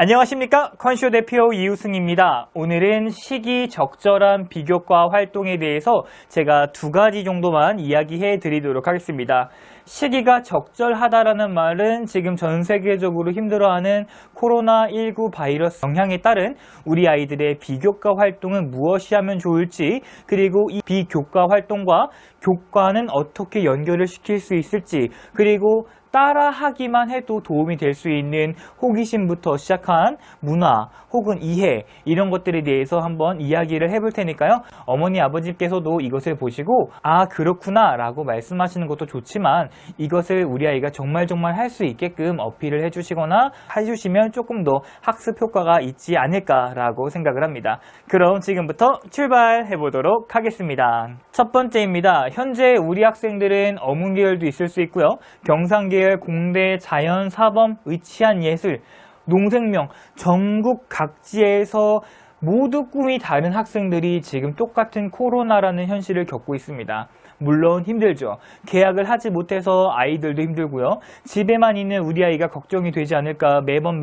안녕하십니까, 컨쇼 대표 이우승입니다. 오늘은 시기적절한 비교과 활동에 대해서 제가 두 가지 정도만 이야기해 드리도록 하겠습니다. 시기가 적절하다라는 말은 지금 전 세계적으로 힘들어하는 코로나19 바이러스 영향에 따른 우리 아이들의 비교과 활동은 무엇이 하면 좋을지, 그리고 이 비교과 활동과 교과는 어떻게 연결을 시킬 수 있을지, 그리고 따라하기만 해도 도움이 될 수 있는 호기심부터 시작한 문화 혹은 이해, 이런 것들에 대해서 한번 이야기를 해볼 테니까요. 어머니 아버지께서도 이것을 보시고 아 그렇구나 라고 말씀하시는 것도 좋지만 이것을 우리 아이가 정말 할 수 있게끔 어필을 해주시거나 해주시면 조금 더 학습 효과가 있지 않을까라고 생각을 합니다. 그럼 지금부터 출발해 보도록 하겠습니다. 첫 번째입니다. 현재 우리 학생들은 어문계열도 있을 수 있고요, 경상계열, 공대, 자연, 사범, 의치안, 예술, 농생명, 전국 각지에서 모두 꿈이 다른 학생들이 지금 똑같은 코로나라는 현실을 겪고 있습니다. 물론 힘들죠. 계약을 하지 못해서 아이들도 힘들고요. 집에만 있는 우리 아이가 걱정이 되지 않을까 매번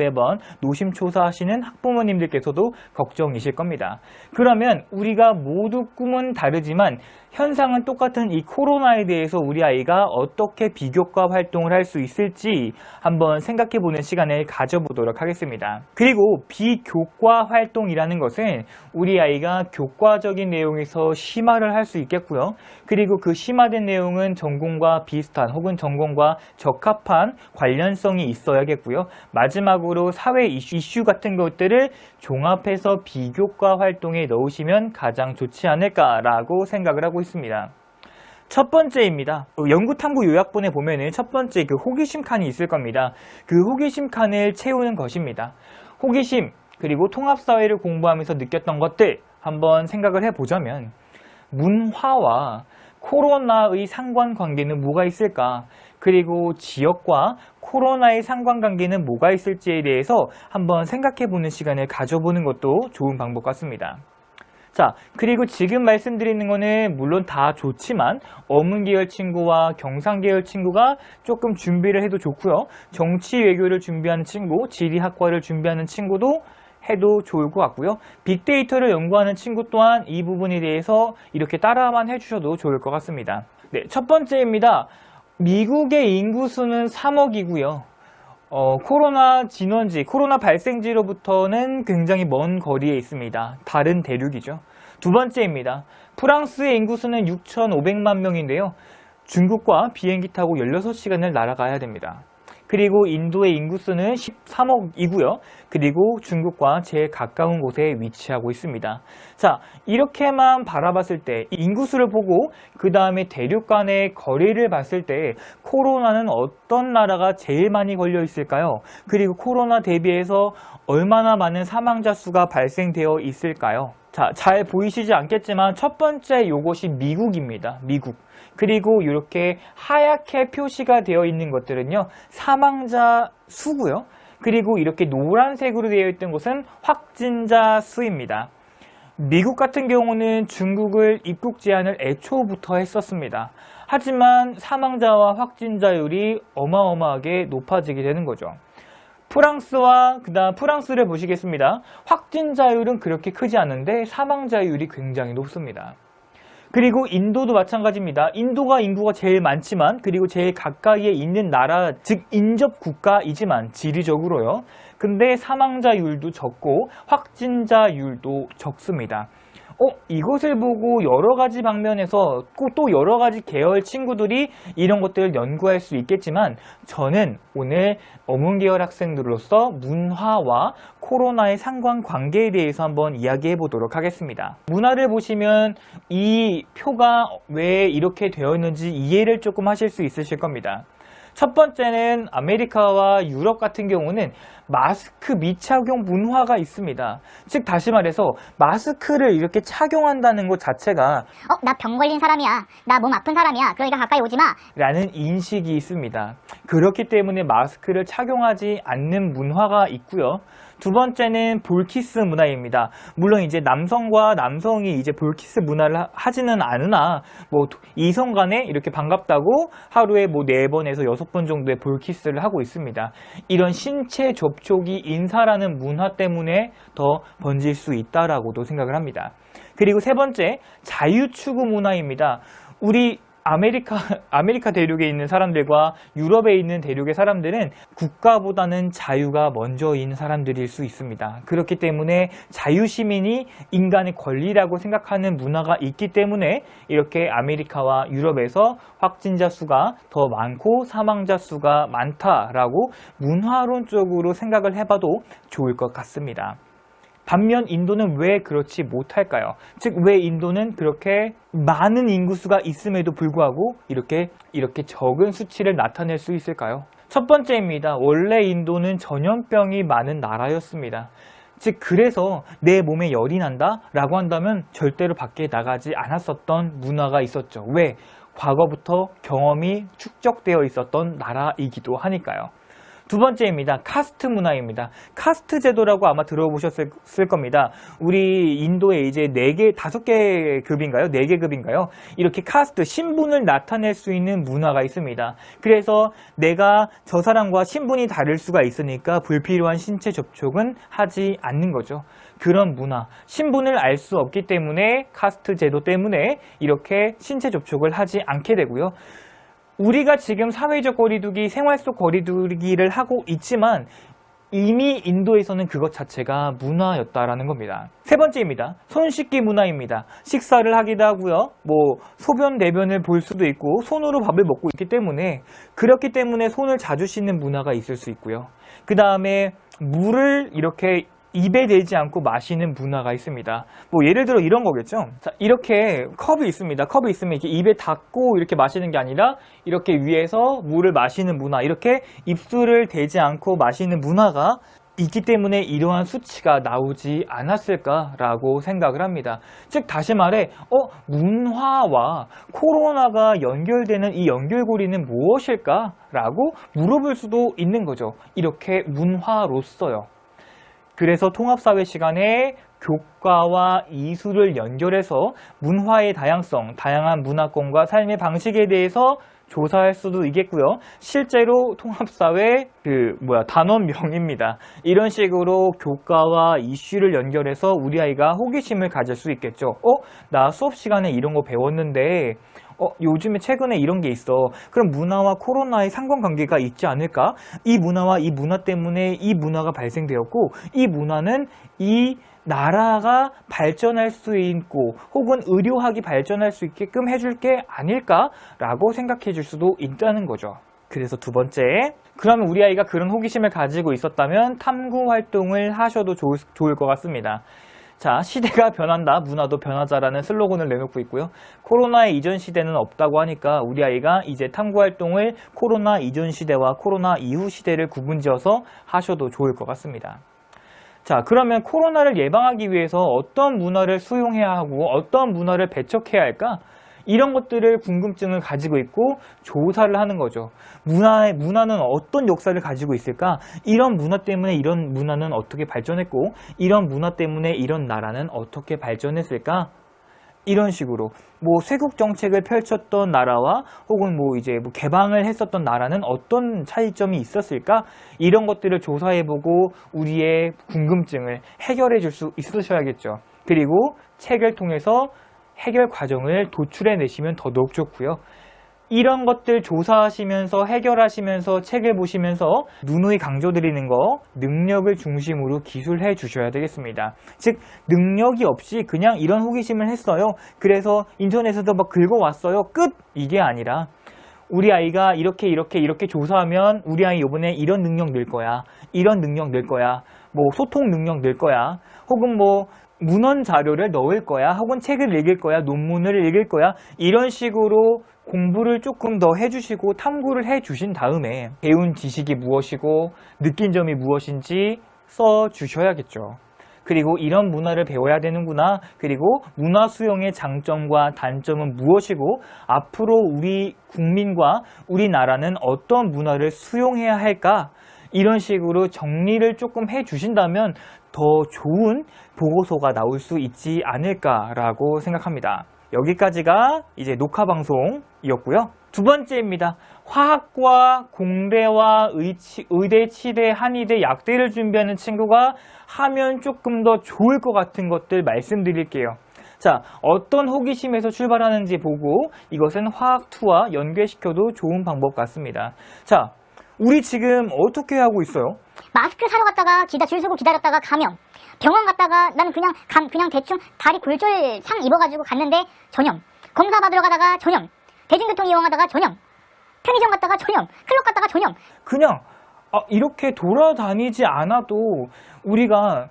노심초사하시는 학부모님들께서도 걱정이실 겁니다. 그러면 우리가 모두 꿈은 다르지만 현상은 똑같은 이 코로나에 대해서 우리 아이가 어떻게 비교과 활동을 할 수 있을지 한번 생각해보는 시간을 가져보도록 하겠습니다. 그리고 비교과 활동이라는 것은 우리 아이가 교과적인 내용에서 심화를 할 수 있겠고요. 그리고 그 심화된 내용은 전공과 비슷한 혹은 전공과 적합한 관련성이 있어야겠고요. 마지막으로 사회 이슈 같은 것들을 종합해서 비교과 활동에 넣으시면 가장 좋지 않을까라고 생각을 하고 있습니다. 첫 번째입니다. 연구탐구 요약본에 보면은 첫 번째 그 호기심 칸이 있을 겁니다. 그 호기심 칸을 채우는 것입니다. 호기심, 그리고 통합사회를 공부하면서 느꼈던 것들 한번 생각을 해보자면 문화와 코로나의 상관관계는 뭐가 있을까? 그리고 지역과 코로나의 상관관계는 뭐가 있을지에 대해서 한번 생각해보는 시간을 가져보는 것도 좋은 방법 같습니다. 자, 그리고 지금 말씀드리는 거는 물론 다 좋지만 어문계열 친구와 경상계열 친구가 조금 준비를 해도 좋고요. 정치 외교를 준비하는 친구, 지리학과를 준비하는 친구도 해도 좋을 것 같고요. 빅데이터를 연구하는 친구 또한 이 부분에 대해서 이렇게 따라만 해주셔도 좋을 것 같습니다. 네, 첫 번째입니다. 미국의 인구수는 3억이고요. 코로나 진원지, 코로나 발생지로부터는 굉장히 먼 거리에 있습니다. 다른 대륙이죠. 두 번째입니다. 프랑스의 인구수는 6,500만 명인데요. 중국과 비행기 타고 16시간을 날아가야 됩니다. 그리고 인도의 인구수는 13억이고요. 그리고 중국과 제일 가까운 곳에 위치하고 있습니다. 자, 이렇게만 바라봤을 때 인구수를 보고 그 다음에 대륙 간의 거리를 봤을 때 코로나는 어떤 나라가 제일 많이 걸려 있을까요? 그리고 코로나 대비해서 얼마나 많은 사망자 수가 발생되어 있을까요? 자, 잘 보이시지 않겠지만 첫 번째 요것이 미국입니다. 미국. 그리고 이렇게 하얗게 표시가 되어 있는 것들은요, 사망자 수고요. 그리고 이렇게 노란색으로 되어 있던 곳은 확진자 수입니다. 미국 같은 경우는 중국을 입국 제한을 애초부터 했었습니다. 하지만 사망자와 확진자율이 어마어마하게 높아지게 되는 거죠. 프랑스와 그다음 프랑스를 보시겠습니다. 확진자율은 그렇게 크지 않은데 사망자율이 굉장히 높습니다. 그리고 인도도 마찬가지입니다. 인도가 인구가 제일 많지만, 그리고 제일 가까이에 있는 나라, 즉 인접 국가이지만 지리적으로요. 근데 사망자율도 적고 확진자율도 적습니다. 이것을 보고 여러 가지 방면에서 또 여러 가지 계열 친구들이 이런 것들을 연구할 수 있겠지만, 저는 오늘 어문계열 학생들로서 문화와 코로나의 상관관계에 대해서 한번 이야기해 보도록 하겠습니다. 문화를 보시면 이 표가 왜 이렇게 되어 있는지 이해를 조금 하실 수 있으실 겁니다. 첫 번째는 아메리카와 유럽 같은 경우는 마스크 미착용 문화가 있습니다. 즉 다시 말해서 마스크를 이렇게 착용한다는 것 자체가 나 병 걸린 사람이야. 나 몸 아픈 사람이야. 그러니까 가까이 오지 마. 라는 인식이 있습니다. 그렇기 때문에 마스크를 착용하지 않는 문화가 있고요. 두 번째는 볼키스 문화입니다. 물론 이제 남성과 남성이 이제 볼키스 문화를 하지는 않으나 뭐 이성 간에 이렇게 반갑다고 하루에 뭐 4번에서 6번 정도의 볼키스를 하고 있습니다. 이런 신체 접촉이 인사라는 문화 때문에 더 번질 수 있다라고도 생각을 합니다. 그리고 세 번째, 자유추구 문화입니다. 우리 아메리카 대륙에 있는 사람들과 유럽에 있는 대륙의 사람들은 국가보다는 자유가 먼저인 사람들일 수 있습니다. 그렇기 때문에 자유시민이 인간의 권리라고 생각하는 문화가 있기 때문에 이렇게 아메리카와 유럽에서 확진자 수가 더 많고 사망자 수가 많다라고 문화론적으로 생각을 해봐도 좋을 것 같습니다. 반면 인도는 왜 그렇지 못할까요? 즉, 왜 인도는 그렇게 많은 인구수가 있음에도 불구하고 이렇게 적은 수치를 나타낼 수 있을까요? 첫 번째입니다. 원래 인도는 전염병이 많은 나라였습니다. 즉, 그래서 내 몸에 열이 난다? 라고 한다면 절대로 밖에 나가지 않았었던 문화가 있었죠. 왜? 과거부터 경험이 축적되어 있었던 나라이기도 하니까요. 두 번째입니다. 카스트 문화입니다. 카스트 제도라고 아마 들어보셨을 겁니다. 우리 인도에 이제 5개 급인가요? 4개 급인가요? 이렇게 카스트, 신분을 나타낼 수 있는 문화가 있습니다. 그래서 내가 저 사람과 신분이 다를 수가 있으니까 불필요한 신체 접촉은 하지 않는 거죠. 그런 문화, 신분을 알 수 없기 때문에 카스트 제도 때문에 이렇게 신체 접촉을 하지 않게 되고요. 우리가 지금 사회적 거리두기, 생활 속 거리두기를 하고 있지만 이미 인도에서는 그것 자체가 문화였다라는 겁니다. 세 번째입니다. 손 씻기 문화입니다. 식사를 하기도 하고요. 뭐 소변, 내변을 볼 수도 있고 손으로 밥을 먹고 있기 때문에 그렇기 때문에 손을 자주 씻는 문화가 있을 수 있고요. 그 다음에 물을 이렇게 입에 대지 않고 마시는 문화가 있습니다. 뭐 예를 들어 이런 거겠죠. 자, 이렇게 컵이 있습니다. 컵이 있으면 이렇게 입에 닿고 이렇게 마시는 게 아니라 이렇게 위에서 물을 마시는 문화, 이렇게 입술을 대지 않고 마시는 문화가 있기 때문에 이러한 수치가 나오지 않았을까라고 생각을 합니다. 즉 다시 말해 문화와 코로나가 연결되는 이 연결고리는 무엇일까라고 물어볼 수도 있는 거죠. 이렇게 문화로서요. 그래서 통합사회 시간에 교과와 이수를 연결해서 문화의 다양성, 다양한 문화권과 삶의 방식에 대해서 조사할 수도 있겠고요. 실제로 통합사회 단원명입니다. 이런 식으로 교과와 이슈를 연결해서 우리 아이가 호기심을 가질 수 있겠죠. 나 수업 시간에 이런 거 배웠는데 요즘에 최근에 이런 게 있어. 그럼 문화와 코로나의 상관관계가 있지 않을까? 이 문화와 이 문화 때문에 이 문화가 발생되었고 이 문화는 이 나라가 발전할 수 있고 혹은 의료학이 발전할 수 있게끔 해줄 게 아닐까라고 생각해 줄 수도 있다는 거죠. 그래서 두 번째, 그러면 우리 아이가 그런 호기심을 가지고 있었다면 탐구 활동을 하셔도 좋을 것 같습니다. 자, 시대가 변한다, 문화도 변하자라는 슬로건을 내놓고 있고요. 코로나의 이전 시대는 없다고 하니까 우리 아이가 이제 탐구 활동을 코로나 이전 시대와 코로나 이후 시대를 구분지어서 하셔도 좋을 것 같습니다. 자, 그러면 코로나를 예방하기 위해서 어떤 문화를 수용해야 하고 어떤 문화를 배척해야 할까? 이런 것들을 궁금증을 가지고 있고 조사를 하는 거죠. 문화는 어떤 역사를 가지고 있을까? 이런 문화 때문에 이런 문화는 어떻게 발전했고 이런 문화 때문에 이런 나라는 어떻게 발전했을까? 이런 식으로 쇄국 정책을 펼쳤던 나라와 혹은 개방을 했었던 나라는 어떤 차이점이 있었을까? 이런 것들을 조사해보고 우리의 궁금증을 해결해 줄 수 있으셔야겠죠. 그리고 책을 통해서 해결 과정을 도출해 내시면 더더욱 좋고요. 이런 것들 조사하시면서 해결하시면서 책을 보시면서 누누이 강조드리는 거, 능력을 중심으로 기술해 주셔야 되겠습니다. 즉 능력이 없이 그냥 이런 호기심을 했어요. 그래서 인터넷에서 막 긁어왔어요. 끝! 이게 아니라 우리 아이가 이렇게 조사하면 우리 아이 이번에 이런 능력 늘 거야. 이런 능력 늘 거야. 소통 능력 늘 거야. 혹은 문헌 자료를 넣을 거야. 혹은 책을 읽을 거야. 논문을 읽을 거야. 이런 식으로 공부를 조금 더 해주시고 탐구를 해주신 다음에 배운 지식이 무엇이고 느낀 점이 무엇인지 써주셔야겠죠. 그리고 이런 문화를 배워야 되는구나. 그리고 문화 수용의 장점과 단점은 무엇이고 앞으로 우리 국민과 우리나라는 어떤 문화를 수용해야 할까? 이런 식으로 정리를 조금 해주신다면 더 좋은 보고서가 나올 수 있지 않을까라고 생각합니다. 여기까지가 이제 녹화 방송이었고요. 두 번째입니다. 화학과 공대와 의대, 치대, 한의대, 약대를 준비하는 친구가 하면 조금 더 좋을 것 같은 것들 말씀드릴게요. 자, 어떤 호기심에서 출발하는지 보고 이것은 화학2와 연계시켜도 좋은 방법 같습니다. 자, 우리 지금 어떻게 하고 있어요? 마스크 사러 갔다가 줄 서고 기다렸다가 감염. 병원 갔다가 나는 그냥 대충 다리 골절 상 입어가지고 갔는데 전염. 검사 받으러 가다가 전염. 대중교통 이용하다가 전염. 편의점 갔다가 전염. 클럽 갔다가 전염. 그냥 이렇게 돌아다니지 않아도 우리가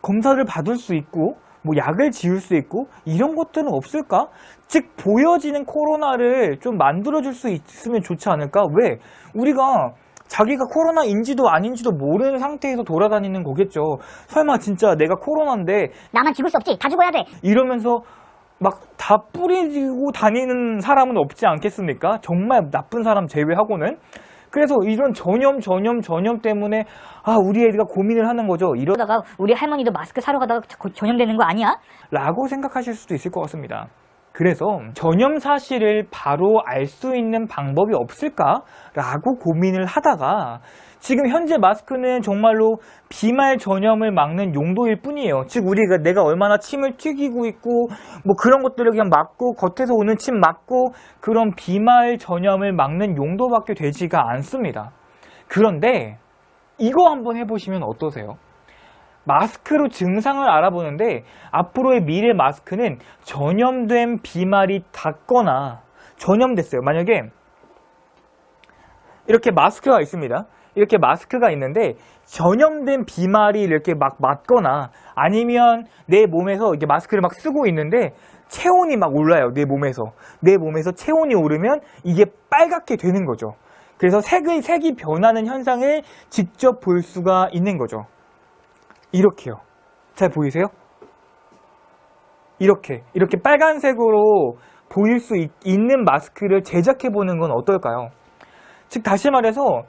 검사를 받을 수 있고 뭐 약을 지을 수 있고 이런 것들은 없을까? 즉 보여지는 코로나를 좀 만들어줄 수 있으면 좋지 않을까? 왜? 우리가 자기가 코로나인지도 아닌지도 모르는 상태에서 돌아다니는 거겠죠. 설마 진짜 내가 코로나인데 나만 죽을 수 없지. 다 죽어야 돼. 이러면서 막 다 뿌리고 다니는 사람은 없지 않겠습니까? 정말 나쁜 사람 제외하고는. 그래서 이런 전염 때문에 우리 애가 고민을 하는 거죠. 이러다가 우리 할머니도 마스크 사러 가다가 전염되는 거 아니야? 라고 생각하실 수도 있을 것 같습니다. 그래서 전염 사실을 바로 알 수 있는 방법이 없을까라고 고민을 하다가 지금 현재 마스크는 정말로 비말 전염을 막는 용도일 뿐이에요. 즉 내가 얼마나 침을 튀기고 있고 뭐 그런 것들을 그냥 막고 겉에서 오는 침 막고 그런 비말 전염을 막는 용도밖에 되지가 않습니다. 그런데 이거 한번 해보시면 어떠세요? 마스크로 증상을 알아보는데 앞으로의 미래 마스크는 전염된 비말이 닿거나 전염됐어요. 만약에 이렇게 마스크가 있습니다. 이렇게 마스크가 있는데 전염된 비말이 이렇게 막 맞거나 아니면 내 몸에서 이게 마스크를 막 쓰고 있는데 체온이 막 올라요. 내 몸에서 체온이 오르면 이게 빨갛게 되는 거죠. 그래서 색이 변하는 현상을 직접 볼 수가 있는 거죠. 이렇게요. 잘 보이세요? 이렇게 빨간색으로 보일 수 있는 마스크를 제작해 보는 건 어떨까요? 즉 다시 말해서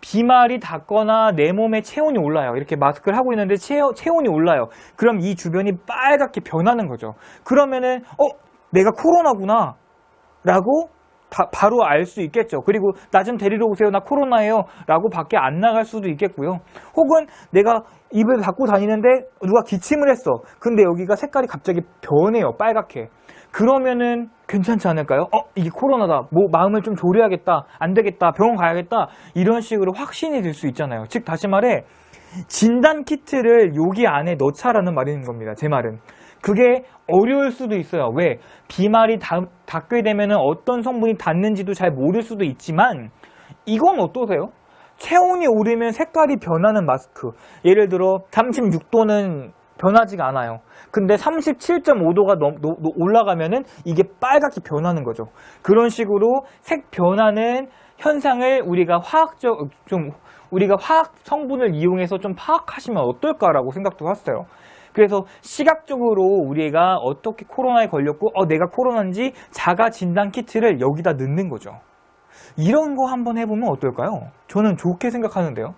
비말이 닿거나 내 몸에 체온이 올라요. 이렇게 마스크를 하고 있는데 체온이 올라요. 그럼 이 주변이 빨갛게 변하는 거죠. 그러면은 내가 코로나구나 라고 바로 알 수 있겠죠. 그리고 나 좀 데리러 오세요. 나 코로나예요. 라고 밖에 안 나갈 수도 있겠고요. 혹은 내가 입을 닫고 다니는데 누가 기침을 했어. 근데 여기가 색깔이 갑자기 변해요. 빨갛게. 그러면은 괜찮지 않을까요? 이게 코로나다. 뭐 마음을 좀 졸여야겠다. 안 되겠다. 병원 가야겠다. 이런 식으로 확신이 들 수 있잖아요. 즉 다시 말해 진단 키트를 여기 안에 넣자라는 말인 겁니다. 제 말은. 그게 어려울 수도 있어요. 왜? 비말이 닿게 되면 어떤 성분이 닿는지도 잘 모를 수도 있지만 이건 어떠세요? 체온이 오르면 색깔이 변하는 마스크. 예를 들어 36도는 변하지가 않아요. 근데 37.5도가 올라가면은 이게 빨갛게 변하는 거죠. 그런 식으로 색 변하는 현상을 우리가 화학 성분을 이용해서 좀 파악하시면 어떨까라고 생각도 했어요. 그래서 시각적으로 우리가 어떻게 코로나에 걸렸고 내가 코로나인지 자가 진단 키트를 여기다 넣는 거죠. 이런 거 한번 해보면 어떨까요? 저는 좋게 생각하는데요.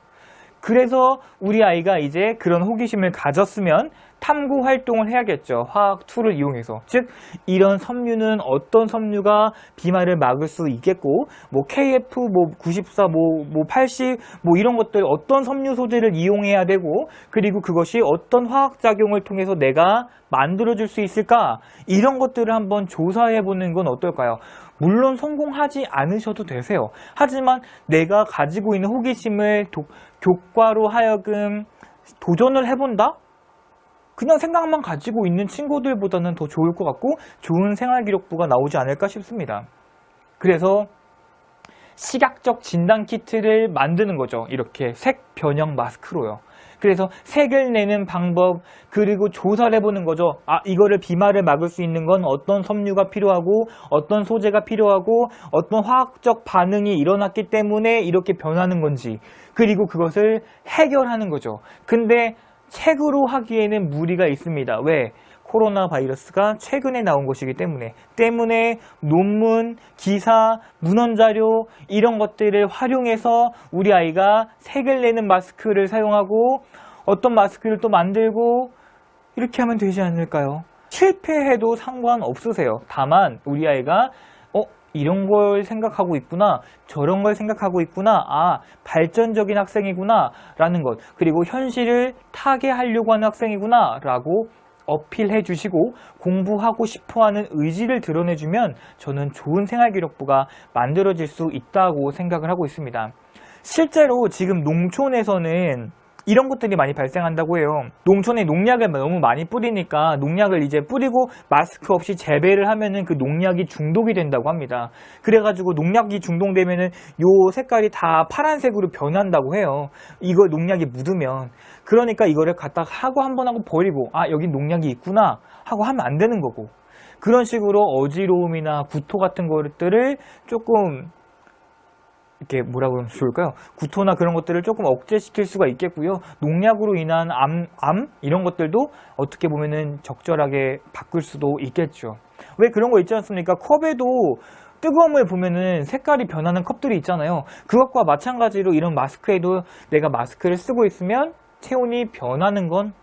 그래서 우리 아이가 이제 그런 호기심을 가졌으면 탐구 활동을 해야겠죠. 화학2를 이용해서. 즉 이런 섬유는 어떤 섬유가 비말을 막을 수 있겠고 뭐 KF, 뭐 94, 뭐 80, 뭐 이런 것들 어떤 섬유 소재를 이용해야 되고 그리고 그것이 어떤 화학작용을 통해서 내가 만들어줄 수 있을까? 이런 것들을 한번 조사해보는 건 어떨까요? 물론 성공하지 않으셔도 되세요. 하지만 내가 가지고 있는 호기심을 교과로 하여금 도전을 해본다? 그냥 생각만 가지고 있는 친구들보다는 더 좋을 것 같고 좋은 생활기록부가 나오지 않을까 싶습니다. 그래서 시각적 진단 키트를 만드는 거죠. 이렇게 색 변형 마스크로요. 그래서 색을 내는 방법 그리고 조사를 해보는 거죠. 이거를 비말을 막을 수 있는 건 어떤 섬유가 필요하고 어떤 소재가 필요하고 어떤 화학적 반응이 일어났기 때문에 이렇게 변하는 건지 그리고 그것을 해결하는 거죠. 근데 책으로 하기에는 무리가 있습니다. 왜? 코로나 바이러스가 최근에 나온 것이기 때문에 논문, 기사, 문헌자료 이런 것들을 활용해서 우리 아이가 색을 내는 마스크를 사용하고 어떤 마스크를 또 만들고 이렇게 하면 되지 않을까요? 실패해도 상관없으세요. 다만 우리 아이가 이런 걸 생각하고 있구나, 저런 걸 생각하고 있구나, 발전적인 학생이구나 라는 것, 그리고 현실을 타개하려고 하는 학생이구나 라고 어필해 주시고 공부하고 싶어하는 의지를 드러내주면 저는 좋은 생활기록부가 만들어질 수 있다고 생각을 하고 있습니다. 실제로 지금 농촌에서는 이런 것들이 많이 발생한다고 해요. 농촌에 농약을 너무 많이 뿌리니까 농약을 이제 뿌리고 마스크 없이 재배를 하면은 그 농약이 중독이 된다고 합니다. 그래가지고 농약이 중독되면은 요 색깔이 다 파란색으로 변한다고 해요. 이거 농약이 묻으면. 그러니까 이거를 갖다가 하고 한 번 하고 버리고 여기 농약이 있구나 하고 하면 안 되는 거고. 그런 식으로 어지러움이나 구토 같은 것들을 조금 이렇게 뭐라고 하면 좋을까요? 구토나 그런 것들을 조금 억제시킬 수가 있겠고요. 농약으로 인한 암 이런 것들도 어떻게 보면은 적절하게 바꿀 수도 있겠죠. 왜 그런 거 있지 않습니까? 컵에도 뜨거움을 보면은 색깔이 변하는 컵들이 있잖아요. 그것과 마찬가지로 이런 마스크에도 내가 마스크를 쓰고 있으면 체온이 변하는 건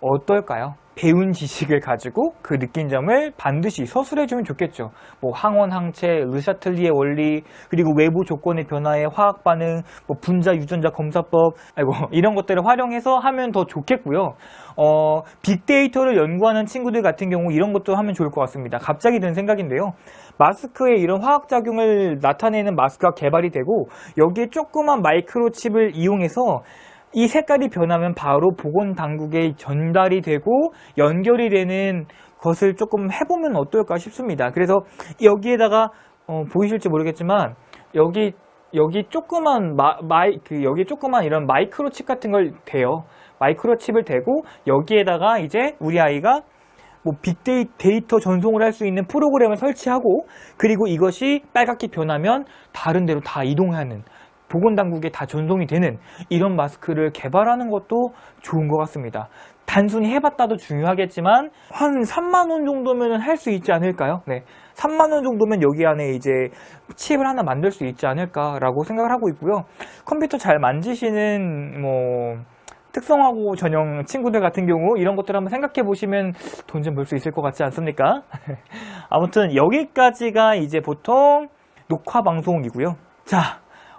어떨까요? 배운 지식을 가지고 그 느낀 점을 반드시 서술해주면 좋겠죠. 뭐 항원, 항체, 르샤틀리의 원리, 그리고 외부 조건의 변화의 화학 반응, 뭐 분자, 유전자 검사법, 이런 것들을 활용해서 하면 더 좋겠고요. 빅데이터를 연구하는 친구들 같은 경우 이런 것도 하면 좋을 것 같습니다. 갑자기 든 생각인데요. 마스크에 이런 화학작용을 나타내는 마스크가 개발이 되고 여기에 조그만 마이크로칩을 이용해서 이 색깔이 변하면 바로 보건당국에 전달이 되고 연결이 되는 것을 조금 해보면 어떨까 싶습니다. 그래서 여기에다가 보이실지 모르겠지만 여기 조그만 여기 조그만 이런 마이크로칩 같은 걸 대요. 마이크로칩을 대고 여기에다가 이제 우리 아이가 뭐 빅데이터 전송을 할 수 있는 프로그램을 설치하고 그리고 이것이 빨갛게 변하면 다른 데로 다 이동하는 보건당국에 다 전송이 되는 이런 마스크를 개발하는 것도 좋은 것 같습니다. 단순히 해봤다도 중요하겠지만 한 3만 원 정도면 할 수 있지 않을까요? 네, 3만 원 정도면 여기 안에 이제 칩을 하나 만들 수 있지 않을까라고 생각을 하고 있고요. 컴퓨터 잘 만지시는 특성화고 전형 친구들 같은 경우 이런 것들 한번 생각해 보시면 돈 좀 벌 수 있을 것 같지 않습니까? 아무튼 여기까지가 이제 보통 녹화 방송이고요. 자,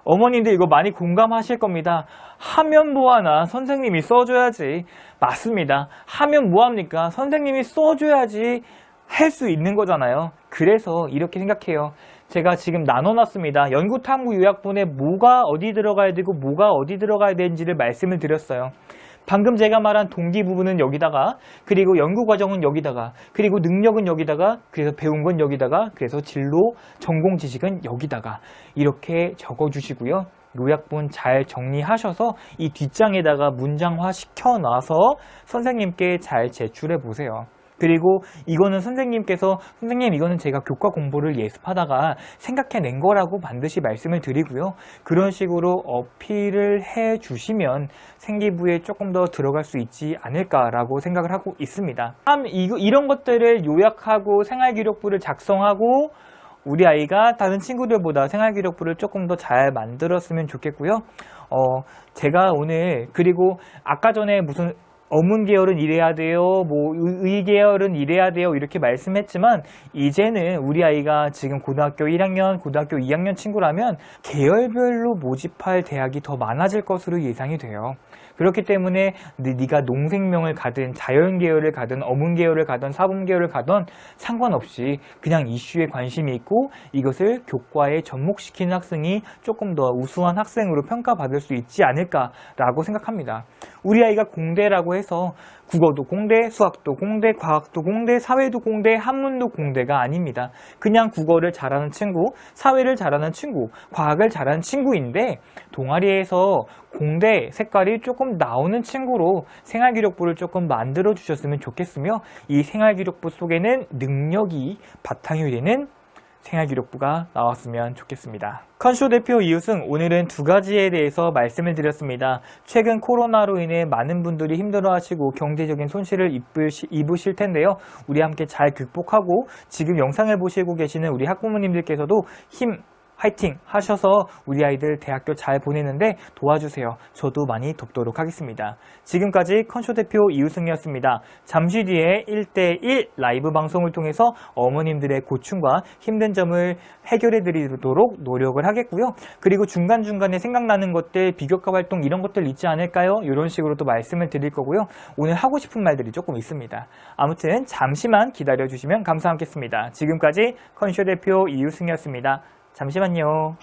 어머님들 이거 많이 공감하실 겁니다. 하면 뭐하나 선생님이 써줘야지. 맞습니다. 하면 뭐합니까? 선생님이 써줘야지 할 수 있는 거잖아요. 그래서 이렇게 생각해요. 제가 지금 나눠놨습니다. 연구탐구 요약본에 뭐가 어디 들어가야 되고 뭐가 어디 들어가야 되는지를 말씀을 드렸어요. 방금 제가 말한 동기 부분은 여기다가, 그리고 연구 과정은 여기다가, 그리고 능력은 여기다가, 그래서 배운 건 여기다가, 그래서 진로, 전공 지식은 여기다가 이렇게 적어주시고요. 요약본 잘 정리하셔서 이 뒷장에다가 문장화 시켜놔서 선생님께 잘 제출해 보세요. 그리고 이거는 선생님께서 선생님 이거는 제가 교과 공부를 예습하다가 생각해낸 거라고 반드시 말씀을 드리고요. 그런 식으로 어필을 해 주시면 생기부에 조금 더 들어갈 수 있지 않을까라고 생각을 하고 있습니다. 이런 것들을 요약하고 생활기록부를 작성하고 우리 아이가 다른 친구들보다 생활기록부를 조금 더 잘 만들었으면 좋겠고요. 제가 오늘 그리고 아까 전에 무슨 어문 계열은 이래야 돼요, 뭐 의 계열은 이래야 돼요 이렇게 말씀했지만 이제는 우리 아이가 지금 고등학교 1학년, 고등학교 2학년 친구라면 계열별로 모집할 대학이 더 많아질 것으로 예상이 돼요. 그렇기 때문에 네가 농생명을 가든 자연 계열을 가든 어문 계열을 가든 사범 계열을 가든 상관없이 그냥 이슈에 관심이 있고 이것을 교과에 접목시키는 학생이 조금 더 우수한 학생으로 평가받을 수 있지 않을까라고 생각합니다. 우리 아이가 공대라고 해서 국어도 공대, 수학도 공대, 과학도 공대, 사회도 공대, 한문도 공대가 아닙니다. 그냥 국어를 잘하는 친구, 사회를 잘하는 친구, 과학을 잘하는 친구인데 동아리에서 공대 색깔이 조금 나오는 친구로 생활기록부를 조금 만들어 주셨으면 좋겠으며 이 생활기록부 속에는 능력이 바탕이 되는 생활기록부가 나왔으면 좋겠습니다. 컨쇼 대표 이우승, 오늘은 두 가지에 대해서 말씀을 드렸습니다. 최근 코로나로 인해 많은 분들이 힘들어하시고 경제적인 손실을 입으실 텐데요. 우리 함께 잘 극복하고 지금 영상을 보시고 계시는 우리 학부모님들께서도 화이팅 하셔서 우리 아이들 대학교 잘 보내는데 도와주세요. 저도 많이 돕도록 하겠습니다. 지금까지 컨쇼 대표 이우승이었습니다. 잠시 뒤에 1대1 라이브 방송을 통해서 어머님들의 고충과 힘든 점을 해결해 드리도록 노력을 하겠고요. 그리고 중간중간에 생각나는 것들, 비교과 활동 이런 것들 있지 않을까요? 이런 식으로 또 말씀을 드릴 거고요. 오늘 하고 싶은 말들이 조금 있습니다. 아무튼 잠시만 기다려 주시면 감사하겠습니다. 지금까지 컨쇼 대표 이우승이었습니다. 잠시만요.